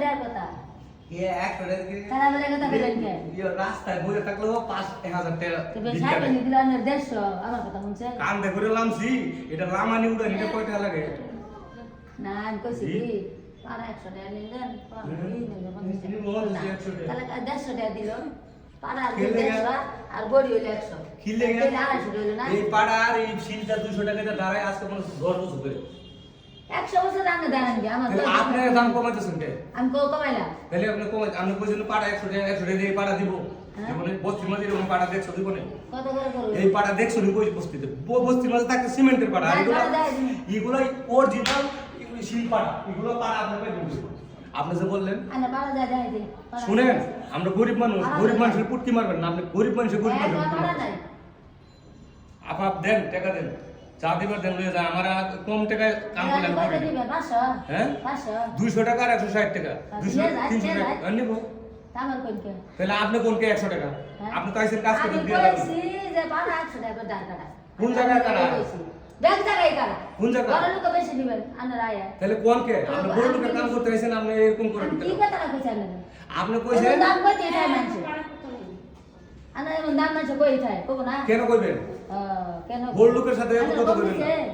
টাকার কথা এ 100 টাকা কি তারা বলে কথা বলেন কে রাস্তায় বসে থাকলেও 1000 টাকা তবে সাইকেল নিয়ে দিলে অন্য 150 আমার কথা শুনছে কান দেখে লামছি এটা লামানি উড়ে নিতে কয় টাকা লাগে না আমি কইছি কি পারা 100 টাকা নিয়ে দেন তাহলে 150 টাকা দিল পারা আর 150 আর বড়ি হইলো 100 কি লেগে 250 হইলো না এই পাড়া আর এই শিলটা 200 টাকা দিয়ে দাঁড়ায় আজকে মনে 10 বছর ধরে 100 বছর আগে দাঁড়ান কি আমার আপনি দাম কমাইতেছেন কে আমি কমাইলাম তাহলে আপনি কমাই আমি কইছেন পাড়া 100 টাকা দিয়ে পাড়া দিব মানে বস্তির মাঝে এরকম পাড়া দেখছো দিব না কত করে করব এই পাড়া দেখছো নি কই বস্তিতে বস্তির মাঝে থাকে সিমেন্টের পাড়া এগুলো অরিজিনাল শিল পাড়া এগুলো পাড়া আপনাকে দিব আপনি যে বললেন আনা পাড়া যা যাই দে শুনেন আমরা গরিব মানুষের পুটকি মারবেন না আপনি গরিব মানুষের পাড়া নাই আপাপ দেন টাকা দেন চা দিবার দেন লয়ে যায় আমার কম টাকায় কাম করলেন কত দিবে 500 হ্যাঁ 500 200 টাকা আর 160 টাকা 200 300 টাকা আনিব আমার কোনকে তাহলে আপনি কোনকে 100 টাকা আপনি তো আইছেন কাজ করতে দিয়ে আমি কইছি যে পাড়া 100 টাকা দাঁড় কাটা কোন জায়গায় কাটা ব্যাগ জায়গায় কাটা কোন জায়গা বড় লোক বেশি দিবেন আনার আয়া তাহলে কোনকে আপনি বড় লোকের কাম করতে আইছেন আপনি এরকম করেন কি কথা কইছেন আপনি কইছেন দাম কইতে এটাই মানছে আনা এমন দাম মানছে কই থাকে কব না কেন কইবেন কেন বড় লোকের সাথে এত কথা কইবেন কইবেন